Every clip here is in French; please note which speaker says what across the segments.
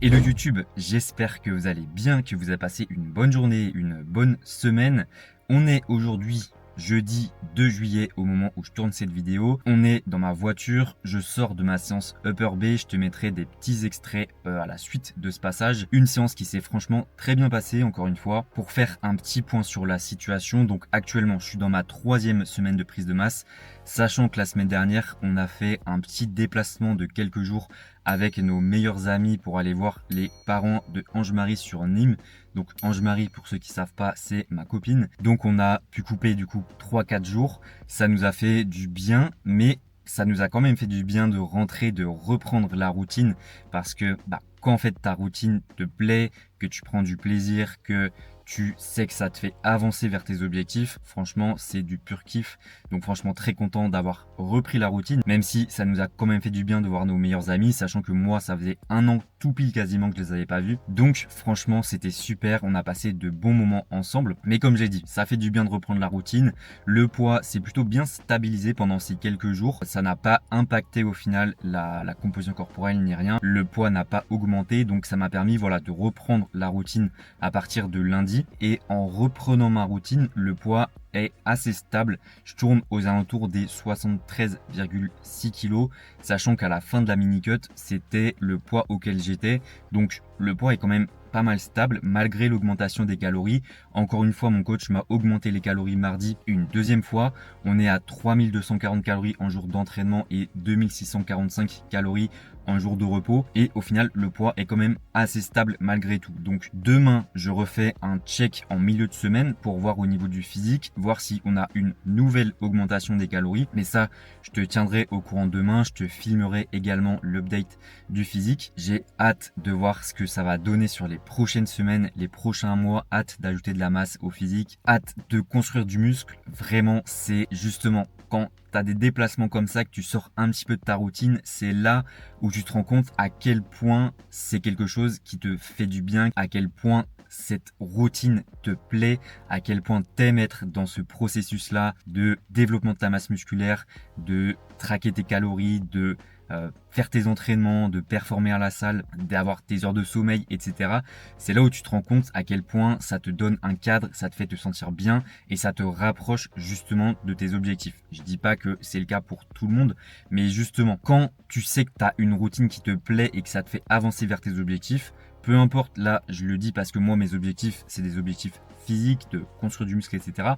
Speaker 1: Hello YouTube, j'espère que vous allez bien, que vous avez passé une bonne journée, une bonne semaine. On est aujourd'hui jeudi 2 juillet au moment où je tourne cette vidéo. On est dans ma voiture, je sors de ma séance Upper B, je te mettrai des petits extraits à la suite de ce passage. Une séance qui s'est franchement très bien passée, encore une fois, pour faire un petit point sur la situation. Donc actuellement, je suis dans ma 3e semaine de prise de masse, sachant que la semaine dernière, on a fait un petit déplacement de quelques jours avec nos meilleurs amis pour aller voir les parents de Ange-Marie sur Nîmes. Donc Ange-Marie, pour ceux qui savent pas, c'est ma copine. Donc on a pu couper du coup 3-4 jours. Ça nous a fait du bien, mais ça nous a quand même fait du bien de rentrer, de reprendre la routine. Parce que quand en fait ta routine te plaît, que tu prends du plaisir, que tu sais que ça te fait avancer vers tes objectifs, franchement c'est du pur kiff. Donc franchement très content d'avoir repris la routine, même si ça nous a quand même fait du bien de voir nos meilleurs amis, sachant que moi ça faisait un an tout pile quasiment que je les avais pas vus. Donc franchement c'était super, on a passé de bons moments ensemble. Mais comme j'ai dit, ça fait du bien de reprendre la routine. Le poids s'est plutôt bien stabilisé pendant ces quelques jours. Ça n'a pas impacté au final la composition corporelle ni rien. Le poids n'a pas augmenté, donc ça m'a permis voilà, de reprendre la routine à partir de lundi. Et en reprenant ma routine, le poids est assez stable. Je tourne aux alentours des 73,6 kg, sachant qu'à la fin de la mini-cut, c'était le poids auquel j'étais. Donc le poids est quand même pas mal stable malgré l'augmentation des calories. Encore une fois, mon coach m'a augmenté les calories mardi une deuxième fois. On est à 3240 calories en jour d'entraînement et 2645 calories en jour de repos. Et au final, le poids est quand même assez stable malgré tout. Donc demain, je refais un check en milieu de semaine pour voir au niveau du physique, voir si on a une nouvelle augmentation des calories. Mais ça, je te tiendrai au courant demain. Je te filmerai également l'update du physique. J'ai hâte de voir ce que ça va donner sur les prochaines semaines, les prochains mois. Hâte d'ajouter de la masse au physique, hâte de construire du muscle. Vraiment, c'est justement quand tu as des déplacements comme ça, que tu sors un petit peu de ta routine, c'est là où tu te rends compte à quel point c'est quelque chose qui te fait du bien, à quel point cette routine te plaît, à quel point t'aimes être dans ce processus-là de développement de ta masse musculaire, de traquer tes calories, de faire tes entraînements, de performer à la salle, d'avoir tes heures de sommeil, etc. C'est là où tu te rends compte à quel point ça te donne un cadre, ça te fait te sentir bien et ça te rapproche justement de tes objectifs. Je dis pas que c'est le cas pour tout le monde, mais justement, quand tu sais que tu as une routine qui te plaît et que ça te fait avancer vers tes objectifs, peu importe, là je le dis parce que moi mes objectifs c'est des objectifs physiques, de construire du muscle, etc.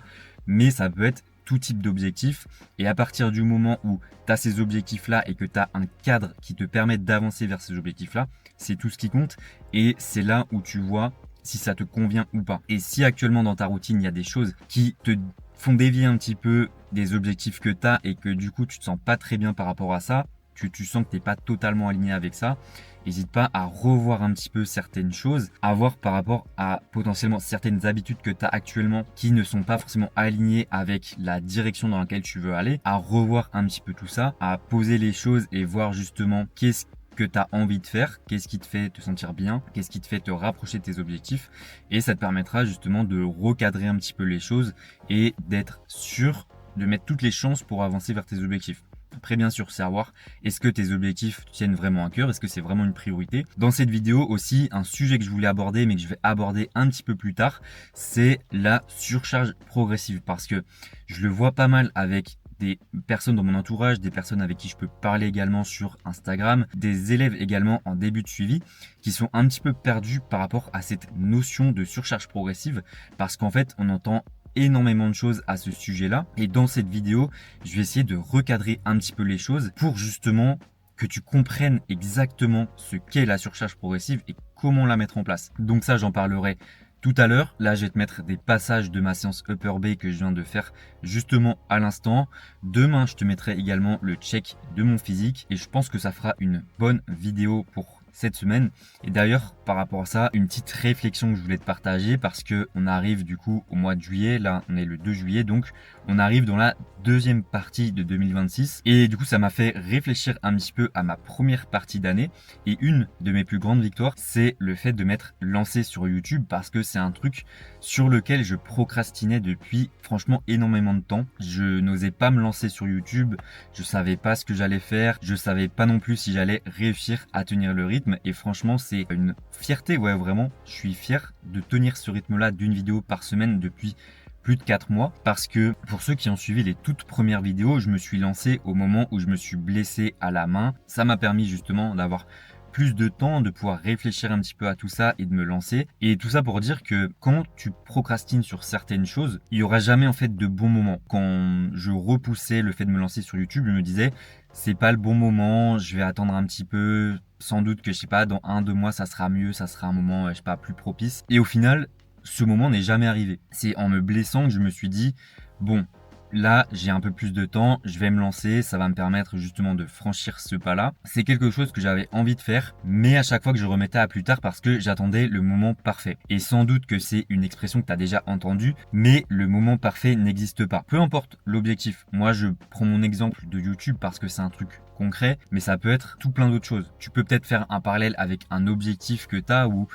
Speaker 1: Mais ça peut être tout type d'objectifs. Et à partir du moment où tu as ces objectifs-là et que tu as un cadre qui te permet d'avancer vers ces objectifs-là, c'est tout ce qui compte. Et c'est là où tu vois si ça te convient ou pas. Et si actuellement dans ta routine, il y a des choses qui te font dévier un petit peu des objectifs que tu as et que du coup tu te sens pas très bien par rapport à ça, tu sens que tu n'es pas totalement aligné avec ça, n'hésite pas à revoir un petit peu certaines choses, à voir par rapport à potentiellement certaines habitudes que tu as actuellement qui ne sont pas forcément alignées avec la direction dans laquelle tu veux aller, à revoir un petit peu tout ça, à poser les choses et voir justement qu'est-ce que tu as envie de faire, qu'est-ce qui te fait te sentir bien, qu'est-ce qui te fait te rapprocher de tes objectifs, et ça te permettra justement de recadrer un petit peu les choses et d'être sûr de mettre toutes les chances pour avancer vers tes objectifs. Après, bien sûr, savoir est-ce que tes objectifs tiennent vraiment à cœur, est-ce que c'est vraiment une priorité. Dans cette vidéo aussi, un sujet que je voulais aborder mais que je vais aborder un petit peu plus tard, c'est la surcharge progressive, parce que je le vois pas mal avec des personnes dans mon entourage, des personnes avec qui je peux parler également sur Instagram, des élèves également en début de suivi qui sont un petit peu perdus par rapport à cette notion de surcharge progressive, parce qu'en fait on entend énormément de choses à ce sujet-là. Et dans cette vidéo, je vais essayer de recadrer un petit peu les choses pour justement que tu comprennes exactement ce qu'est la surcharge progressive et comment la mettre en place. Donc ça, j'en parlerai tout à l'heure. Là, je vais te mettre des passages de ma séance Upper B que je viens de faire justement à l'instant. Demain, je te mettrai également le check de mon physique et je pense que ça fera une bonne vidéo pour cette semaine. Et d'ailleurs, par rapport à ça, une petite réflexion que je voulais te partager, parce que on arrive du coup au mois de juillet. Là, on est le 2 juillet, donc on arrive dans la deuxième partie de 2026. Et du coup, ça m'a fait réfléchir un petit peu à ma première partie d'année. Et une de mes plus grandes victoires, c'est le fait de m'être lancé sur YouTube, parce que c'est un truc sur lequel je procrastinais depuis franchement énormément de temps. Je n'osais pas me lancer sur YouTube, je savais pas ce que j'allais faire, je savais pas non plus si j'allais réussir à tenir le rythme. rythme et franchement c'est une fierté, ouais vraiment, je suis fier de tenir ce rythme-là d'une vidéo par semaine depuis plus de 4 mois parce que pour ceux qui ont suivi les toutes premières vidéos, je me suis lancé au moment où je me suis blessé à la main. Ça m'a permis justement d'avoir plus de temps, de pouvoir réfléchir un petit peu à tout ça et de me lancer. Et tout ça pour dire que quand tu procrastines sur certaines choses, il y aura jamais en fait de bon moment. Quand je repoussais le fait de me lancer sur YouTube, je me disais c'est pas le bon moment, je vais attendre un petit peu, sans doute que je sais pas, dans 1-2 mois ça sera mieux, ça sera un moment je sais pas plus propice. Et au final, ce moment n'est jamais arrivé. C'est en me blessant que je me suis dit bon, là, j'ai un peu plus de temps, je vais me lancer, ça va me permettre justement de franchir ce pas-là. C'est quelque chose que j'avais envie de faire, mais à chaque fois que je remettais à plus tard parce que j'attendais le moment parfait. Et sans doute que c'est une expression que tu as déjà entendue, mais le moment parfait n'existe pas. Peu importe l'objectif. Moi, je prends mon exemple de YouTube parce que c'est un truc concret, mais ça peut être tout plein d'autres choses. Tu peux peut-être faire un parallèle avec un objectif que tu as ou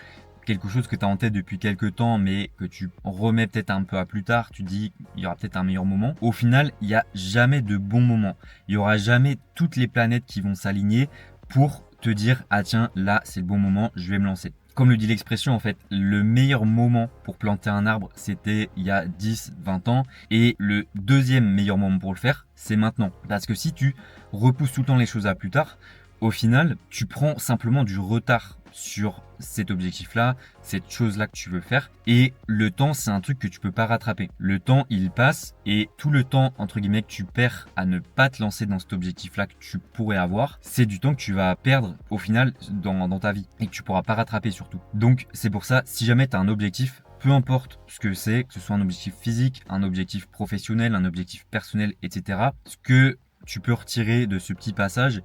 Speaker 1: quelque chose que tu as en tête depuis quelques temps mais que tu remets peut-être un peu à plus tard, tu dis il y aura peut-être un meilleur moment. Au final, il n'y a jamais de bon moment. Il n'y aura jamais toutes les planètes qui vont s'aligner pour te dire ah tiens là c'est le bon moment, je vais me lancer. Comme le dit l'expression en fait, le meilleur moment pour planter un arbre c'était il y a 10-20 ans et le deuxième meilleur moment pour le faire c'est maintenant. Parce que si tu repousses tout le temps les choses à plus tard, au final tu prends simplement du retard sur cet objectif-là, cette chose-là que tu veux faire. Et le temps, c'est un truc que tu peux pas rattraper. Le temps, il passe et tout le temps, entre guillemets, que tu perds à ne pas te lancer dans cet objectif-là que tu pourrais avoir, c'est du temps que tu vas perdre au final dans ta vie et que tu pourras pas rattraper surtout. Donc, c'est pour ça, si jamais tu as un objectif, peu importe ce que c'est, que ce soit un objectif physique, un objectif professionnel, un objectif personnel, etc., ce que tu peux retirer de ce petit passage,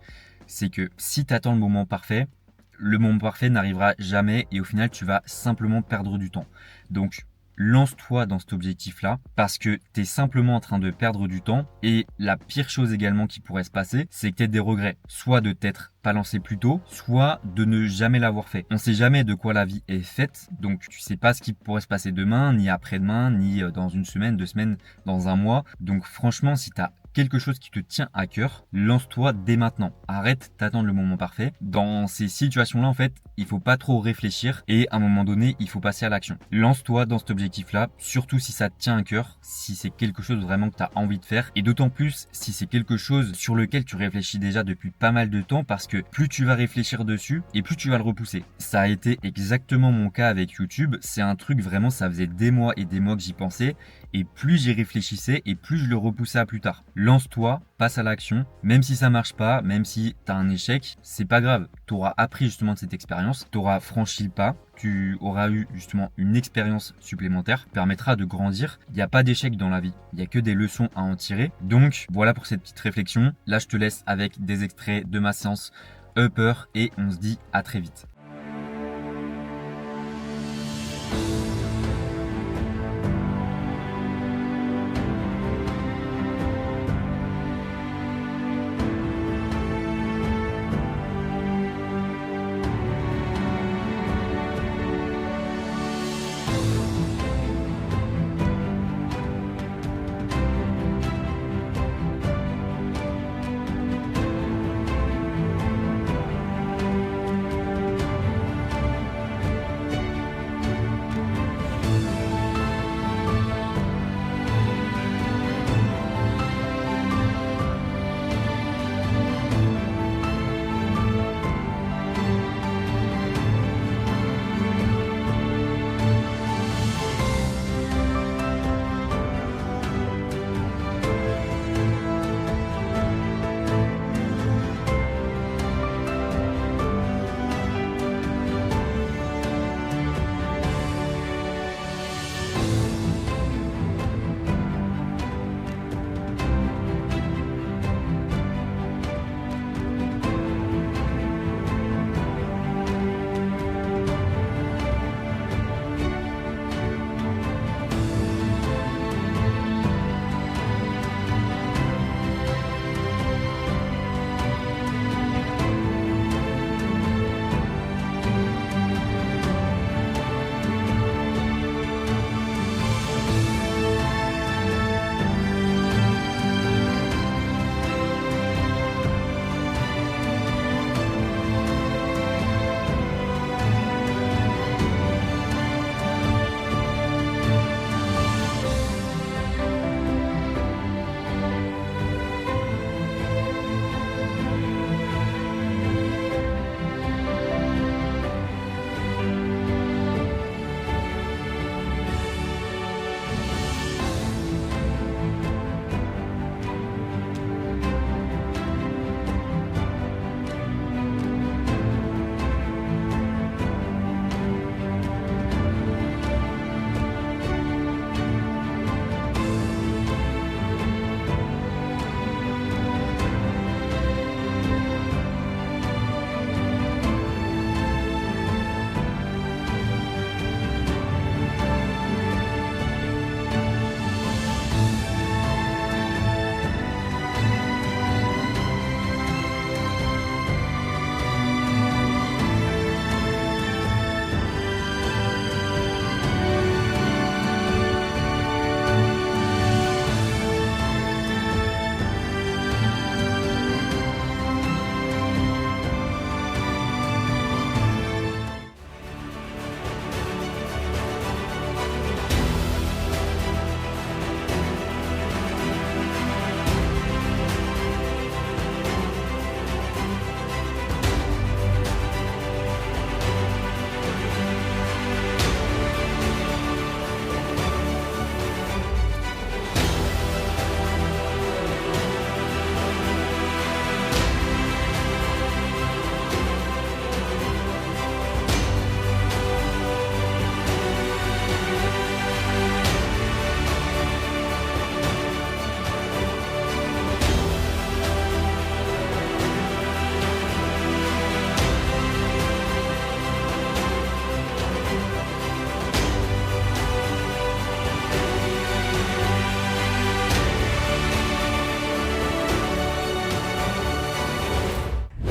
Speaker 1: c'est que si tu attends le moment parfait n'arrivera jamais et au final tu vas simplement perdre du temps. Donc lance-toi dans cet objectif-là parce que tu es simplement en train de perdre du temps et la pire chose également qui pourrait se passer, c'est que tu aies des regrets, soit de t'être pas lancé plus tôt, soit de ne jamais l'avoir fait. On sait jamais de quoi la vie est faite, donc tu sais pas ce qui pourrait se passer demain, ni après-demain, ni dans une semaine, 2 semaines, dans un mois. Donc franchement, si tu as quelque chose qui te tient à cœur, lance-toi dès maintenant. Arrête d'attendre le moment parfait. Dans ces situations-là, en fait, il faut pas trop réfléchir et à un moment donné, il faut passer à l'action. Lance-toi dans cet objectif-là, surtout si ça te tient à cœur, si c'est quelque chose vraiment que tu as envie de faire et d'autant plus si c'est quelque chose sur lequel tu réfléchis déjà depuis pas mal de temps parce que plus tu vas réfléchir dessus et plus tu vas le repousser. Ça a été exactement mon cas avec YouTube. C'est un truc vraiment, ça faisait des mois et des mois que j'y pensais et plus j'y réfléchissais et plus je le repoussais à plus tard. Lance-toi, passe à l'action, même si ça marche pas, même si tu as un échec, c'est pas grave. Tu auras appris justement de cette expérience, tu auras franchi le pas, tu auras eu justement une expérience supplémentaire qui permettra de grandir. Il n'y a pas d'échec dans la vie, il n'y a que des leçons à en tirer. Donc voilà pour cette petite réflexion. Là, je te laisse avec des extraits de ma séance Upper et on se dit à très vite.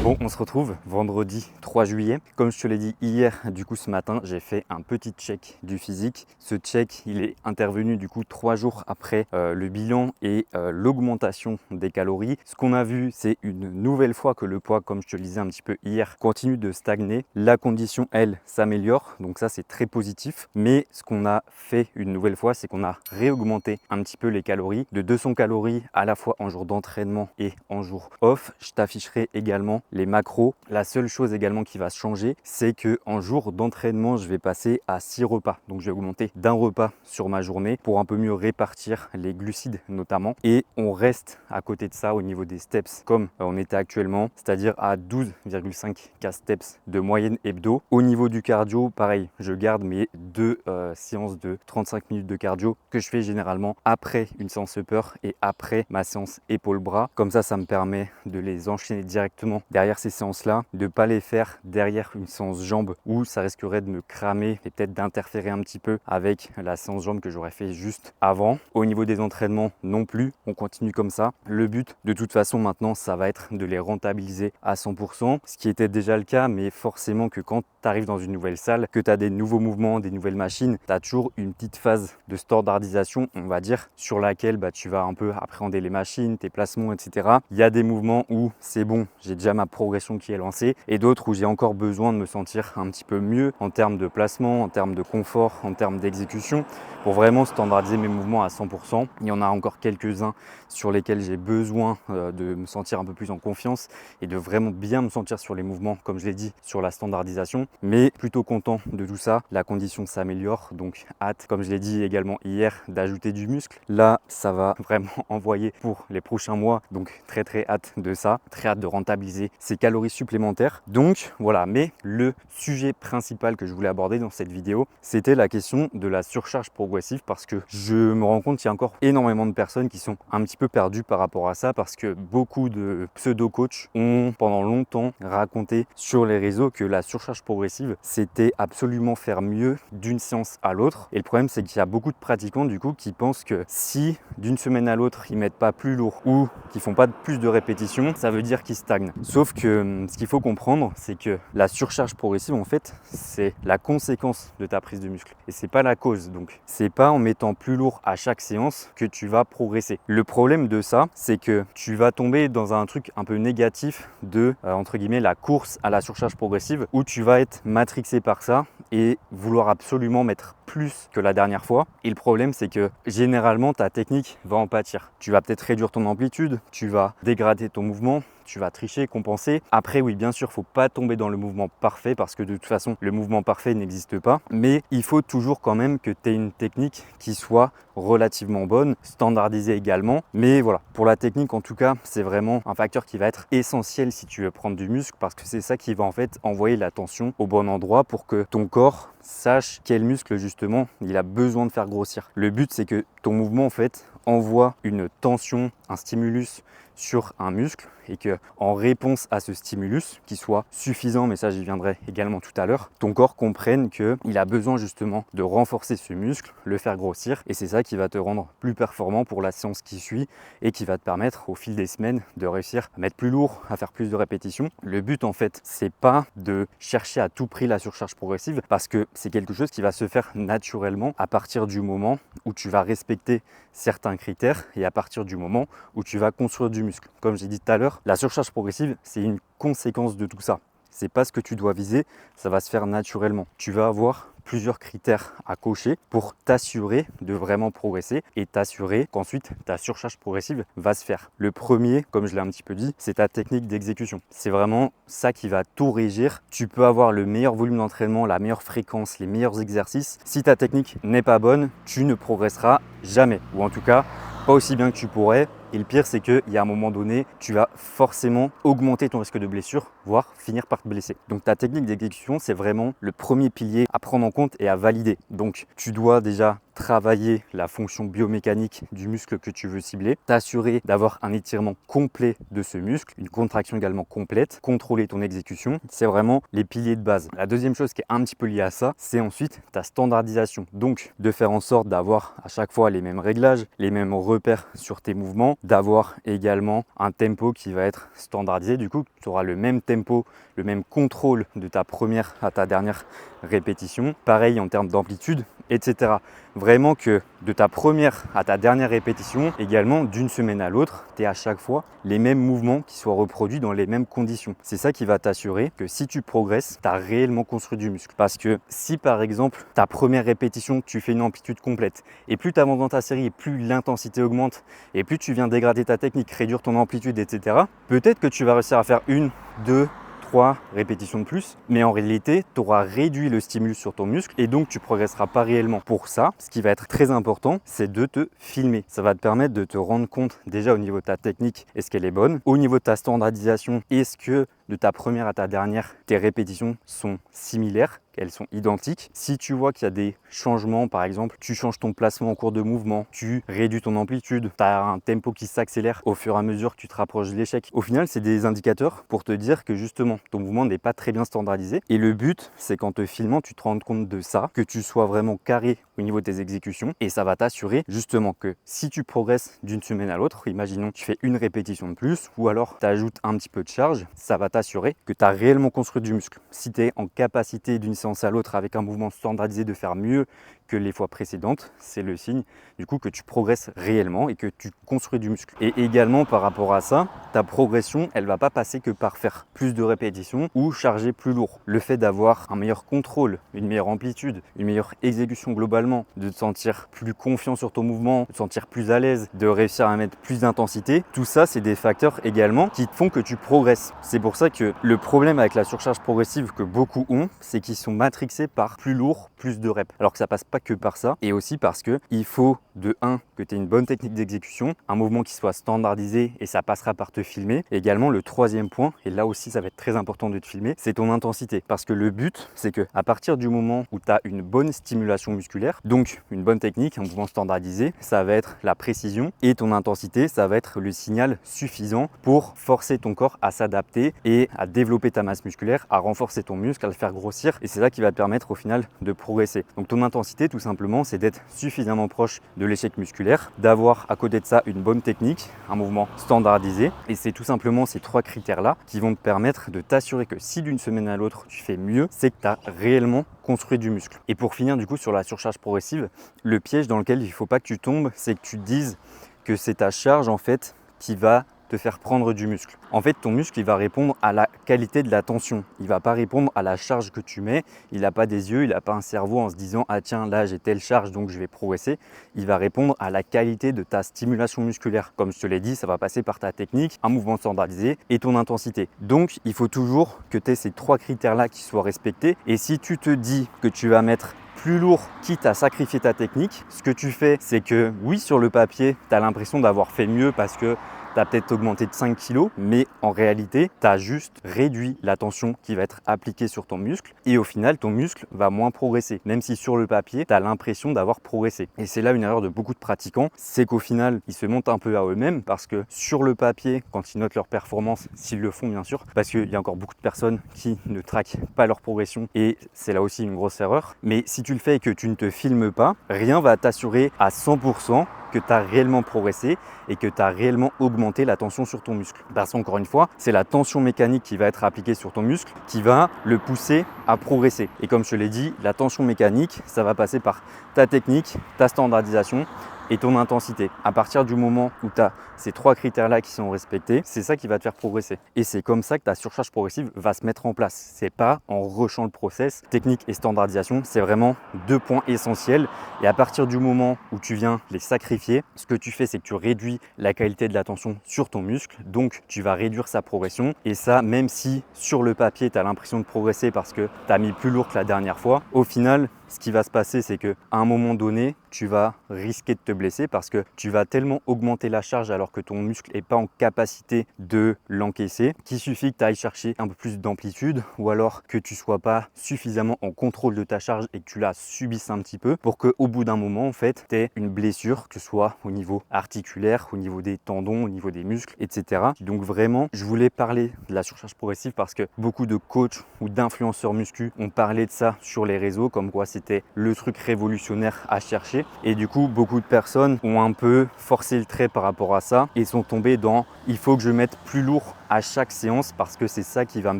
Speaker 1: Bon, on se retrouve vendredi 3 juillet. Comme je te l'ai dit hier, du coup ce matin, j'ai fait un petit check du physique. Ce check, il est intervenu du coup 3 jours après le bilan et l'augmentation des calories. Ce qu'on a vu, c'est une nouvelle fois que le poids, comme je te le disais un petit peu hier, continue de stagner. La condition, elle, s'améliore. Donc ça, c'est très positif. Mais ce qu'on a fait une nouvelle fois, c'est qu'on a réaugmenté un petit peu les calories de 200 calories à la fois en jour d'entraînement et en jour off. Je t'afficherai également les macros. La seule chose également qui va changer, c'est que en jour d'entraînement, je vais passer à 6 repas. Donc je vais augmenter d'un repas sur ma journée pour un peu mieux répartir les glucides notamment. Et on reste à côté de ça au niveau des steps comme on était actuellement, c'est-à-dire à 12,5 K steps de moyenne hebdo. Au niveau du cardio, pareil, je garde mes deux séances de 35 minutes de cardio que je fais généralement après une séance upper et après ma séance épaule-bras. Comme ça me permet de les enchaîner directement derrière ces séances-là, de ne pas les faire derrière une séance jambes où ça risquerait de me cramer et peut-être d'interférer un petit peu avec la séance jambes que j'aurais fait juste avant. Au niveau des entraînements non plus, on continue comme ça. Le but de toute façon maintenant, ça va être de les rentabiliser à 100%, ce qui était déjà le cas, mais forcément que quand tu arrives dans une nouvelle salle, que tu as des nouveaux mouvements, des nouvelles machines, tu as toujours une petite phase de standardisation, on va dire, sur laquelle tu vas un peu appréhender les machines, tes placements, etc. Il y a des mouvements où c'est bon, j'ai déjà ma progression qui est lancée, et d'autres où j'ai encore besoin de me sentir un petit peu mieux en termes de placement, en termes de confort, en termes d'exécution, pour vraiment standardiser mes mouvements à 100%. Il y en a encore quelques-uns sur lesquels j'ai besoin de me sentir un peu plus en confiance et de vraiment bien me sentir sur les mouvements, comme je l'ai dit, sur la standardisation. Mais plutôt content de tout ça, la condition s'améliore, donc hâte, comme je l'ai dit également hier, d'ajouter du muscle. Là, ça va vraiment envoyer pour les prochains mois, donc très hâte de ça, très hâte de rentabiliser ces calories supplémentaires. Donc voilà, mais le sujet principal que je voulais aborder dans cette vidéo, c'était la question de la surcharge progressive, parce que je me rends compte qu'il y a encore énormément de personnes qui sont un petit peu perdues par rapport à ça, parce que beaucoup de pseudo-coachs ont pendant longtemps raconté sur les réseaux que la surcharge progressive, c'était absolument faire mieux d'une séance à l'autre. Et le problème, c'est qu'il y a beaucoup de pratiquants du coup qui pensent que si d'une semaine à l'autre, ils mettent pas plus lourd ou qu'ils font pas plus de répétitions, ça veut dire qu'ils stagnent. Sauf que ce qu'il faut comprendre, c'est que la surcharge progressive, en fait, c'est la conséquence de ta prise de muscle et c'est pas la cause. Donc c'est pas en mettant plus lourd à chaque séance que tu vas progresser. Le problème de ça, c'est que tu vas tomber dans un truc un peu négatif de entre guillemets la course à la surcharge progressive, où tu vas être matrixé par ça et vouloir absolument mettre plus que la dernière fois. Et le problème, c'est que généralement ta technique va en pâtir. Tu vas peut-être réduire ton amplitude, tu vas dégrader ton mouvement, tu vas tricher, compenser. Après, oui, bien sûr, il ne faut pas tomber dans le mouvement parfait, parce que de toute façon, le mouvement parfait n'existe pas. Mais il faut toujours quand même que tu aies une technique qui soit relativement bonne, standardisée également. Mais voilà, pour la technique, en tout cas, c'est vraiment un facteur qui va être essentiel si tu veux prendre du muscle, parce que c'est ça qui va en fait envoyer la tension au bon endroit pour que ton corps sache quel muscle justement il a besoin de faire grossir. Le but, c'est que ton mouvement en fait envoie une tension, un stimulus sur un muscle, et que en réponse à ce stimulus, qui soit suffisant, mais ça j'y viendrai également tout à l'heure, ton corps comprenne qu'il a besoin justement de renforcer ce muscle, le faire grossir, et c'est ça qui va te rendre plus performant pour la séance qui suit et qui va te permettre au fil des semaines de réussir à mettre plus lourd, à faire plus de répétitions. Le but en fait, c'est pas de chercher à tout prix la surcharge progressive, parce que c'est quelque chose qui va se faire naturellement à partir du moment où tu vas respecter certains critères et à partir du moment où tu vas construire du muscle. Comme j'ai dit tout à l'heure, la surcharge progressive, c'est une conséquence de tout ça. C'est pas ce que tu dois viser, ça va se faire naturellement. Tu vas avoir plusieurs critères à cocher pour t'assurer de vraiment progresser et t'assurer qu'ensuite ta surcharge progressive va se faire. Le premier, comme je l'ai un petit peu dit, c'est ta technique d'exécution. C'est vraiment ça qui va tout régir. Tu peux avoir le meilleur volume d'entraînement, la meilleure fréquence, les meilleurs exercices. Si ta technique n'est pas bonne, tu ne progresseras jamais, ou en tout cas pas aussi bien que tu pourrais. Et le pire, c'est qu'il y a un moment donné, tu vas forcément augmenter ton risque de blessure, voire finir par te blesser. Donc ta technique d'exécution, c'est vraiment le premier pilier à prendre en compte et à valider. Donc tu dois déjà travailler la fonction biomécanique du muscle que tu veux cibler, t'assurer d'avoir un étirement complet de ce muscle, une contraction également complète, contrôler ton exécution. C'est vraiment les piliers de base. La deuxième chose qui est un petit peu liée à ça, c'est ensuite ta standardisation. Donc de faire en sorte d'avoir à chaque fois les mêmes réglages, les mêmes repères sur tes mouvements, d'avoir également un tempo qui va être standardisé. Du coup, tu auras le même tempo tempo, le même contrôle de ta première à ta dernière répétition. Pareil en termes d'amplitude, etc. Vraiment que de ta première à ta dernière répétition, également d'une semaine à l'autre, tu es à chaque fois les mêmes mouvements qui soient reproduits dans les mêmes conditions. C'est ça qui va t'assurer que si tu progresses, tu as réellement construit du muscle. Parce que si par exemple, ta première répétition, tu fais une amplitude complète, et plus tu avances dans ta série, et plus l'intensité augmente, et plus tu viens dégrader ta technique, réduire ton amplitude, etc., peut-être que tu vas réussir à faire 1, 2, 3 répétitions de plus, mais en réalité, tu auras réduit le stimulus sur ton muscle et donc tu progresseras pas réellement. Pour ça, ce qui va être très important, c'est de te filmer. Ça va te permettre de te rendre compte déjà au niveau de ta technique, est-ce qu'elle est bonne? Au niveau de ta standardisation, est-ce que de ta première à ta dernière, tes répétitions sont similaires, qu'elles sont identiques. Si tu vois qu'il y a des changements, par exemple, tu changes ton placement en cours de mouvement, tu réduis ton amplitude, tu as un tempo qui s'accélère au fur et à mesure que tu te rapproches de l'échec. Au final, c'est des indicateurs pour te dire que justement, ton mouvement n'est pas très bien standardisé. Et le but, c'est qu'en te filmant, tu te rendes compte de ça, que tu sois vraiment carré au niveau de tes exécutions. Et ça va t'assurer justement que si tu progresses d'une semaine à l'autre, imaginons tu fais une répétition de plus, ou alors tu ajoutes un petit peu de charge, ça va t'assurer que tu as réellement construit du muscle. Si tu es en capacité d'une séance à l'autre avec un mouvement standardisé de faire mieux que les fois précédentes, c'est le signe du coup que tu progresses réellement et que tu construis du muscle. Et également par rapport à ça, ta progression, elle va pas passer que par faire plus de répétitions ou charger plus lourd. Le fait d'avoir un meilleur contrôle, une meilleure amplitude, une meilleure exécution globalement, de te sentir plus confiant sur ton mouvement, de te sentir plus à l'aise, de réussir à mettre plus d'intensité, tout ça c'est des facteurs également qui te font que tu progresses. C'est pour ça que le problème avec la surcharge progressive que beaucoup ont, c'est qu'ils sont matrixés par plus lourd, plus de reps. Alors que ça passe pas que par ça, et aussi parce que il faut de 1 que tu aies une bonne technique d'exécution, un mouvement qui soit standardisé et ça passera par te filmer. Et également le troisième point, et là aussi ça va être très important de te filmer, c'est ton intensité. Parce que le but, c'est que à partir du moment où tu as une bonne stimulation musculaire, donc une bonne technique, un mouvement standardisé, ça va être la précision, et ton intensité, ça va être le signal suffisant pour forcer ton corps à s'adapter et à développer ta masse musculaire, à renforcer ton muscle, à le faire grossir, et c'est ça qui va te permettre au final de progresser. Donc ton intensité, tout simplement, c'est d'être suffisamment proche de l'échec musculaire, d'avoir à côté de ça une bonne technique, un mouvement standardisé, et c'est tout simplement ces 3 critères-là qui vont te permettre de t'assurer que si d'une semaine à l'autre tu fais mieux, c'est que tu as réellement construit du muscle. Et pour finir du coup sur la surcharge progressive, le piège dans lequel il ne faut pas que tu tombes, c'est que tu te dises que c'est ta charge en fait qui va te faire prendre du muscle. En fait, ton muscle, il va répondre à la qualité de la tension. Il ne va pas répondre à la charge que tu mets. Il n'a pas des yeux, il n'a pas un cerveau en se disant « Ah tiens, là j'ai telle charge, donc je vais progresser ». Il va répondre à la qualité de ta stimulation musculaire. Comme je te l'ai dit, ça va passer par ta technique, un mouvement standardisé et ton intensité. Donc, il faut toujours que tu aies ces 3 critères-là qui soient respectés. Et si tu te dis que tu vas mettre plus lourd, quitte à sacrifier ta technique, ce que tu fais, c'est que oui, sur le papier, tu as l'impression d'avoir fait mieux parce que tu as peut-être augmenté de 5 kg, mais en réalité, tu as juste réduit la tension qui va être appliquée sur ton muscle et au final, ton muscle va moins progresser, même si sur le papier, tu as l'impression d'avoir progressé. Et c'est là une erreur de beaucoup de pratiquants, c'est qu'au final, ils se montent un peu à eux-mêmes parce que sur le papier, quand ils notent leur performance, s'ils le font bien sûr, parce qu'il y a encore beaucoup de personnes qui ne traquent pas leur progression et c'est là aussi une grosse erreur. Mais si tu le fais et que tu ne te filmes pas, rien va t'assurer à 100% que tu as réellement progressé et que tu as réellement augmenté la tension sur ton muscle. Parce qu'encore une fois, c'est la tension mécanique qui va être appliquée sur ton muscle qui va le pousser à progresser. Et comme je te l'ai dit, la tension mécanique, ça va passer par ta technique, ta standardisation et ton intensité. À partir du moment où tu as ces 3 critères-là qui sont respectés, c'est ça qui va te faire progresser. Et c'est comme ça que ta surcharge progressive va se mettre en place. C'est pas en rushant le process. Technique et standardisation, c'est vraiment 2 points essentiels. Et à partir du moment où tu viens les sacrifier, ce que tu fais, c'est que tu réduis la qualité de la tension sur ton muscle. Donc, tu vas réduire sa progression. Et ça, même si sur le papier, tu as l'impression de progresser parce que tu as mis plus lourd que la dernière fois, au final, ce qui va se passer, c'est qu'à un moment donné, tu vas risquer de te blesser parce que tu vas tellement augmenter la charge alors que ton muscle n'est pas en capacité de l'encaisser, qu'il suffit que tu ailles chercher un peu plus d'amplitude ou alors que tu ne sois pas suffisamment en contrôle de ta charge et que tu la subisses un petit peu pour qu'au bout d'un moment, en fait, tu aies une blessure, que ce soit au niveau articulaire, au niveau des tendons, au niveau des muscles, etc. Donc vraiment, je voulais parler de la surcharge progressive parce que beaucoup de coachs ou d'influenceurs muscu ont parlé de ça sur les réseaux, comme quoi c'est c'était le truc révolutionnaire à chercher. Et du coup, beaucoup de personnes ont un peu forcé le trait par rapport à ça et sont tombées dans « il faut que je mette plus lourd à chaque séance parce que c'est ça qui va me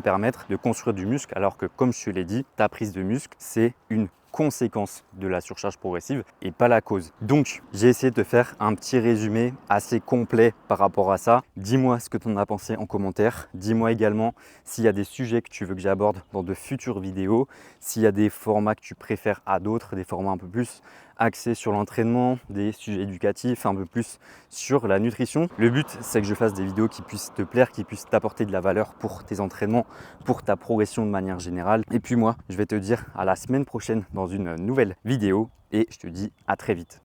Speaker 1: permettre de construire du muscle ». Alors que comme je te l'ai dit, ta prise de muscle, c'est une conséquence de la surcharge progressive et pas la cause. Donc, j'ai essayé de te faire un petit résumé assez complet par rapport à ça. Dis-moi ce que tu en as pensé en commentaire. Dis-moi également s'il y a des sujets que tu veux que j'aborde dans de futures vidéos, s'il y a des formats que tu préfères à d'autres, des formats un peu plus axés sur l'entraînement, des sujets éducatifs, un peu plus sur la nutrition. Le but, c'est que je fasse des vidéos qui puissent te plaire, qui puissent t'apporter de la valeur pour tes entraînements, pour ta progression de manière générale. Et puis moi, je vais te dire à la semaine prochaine dans une nouvelle vidéo et je te dis à très vite.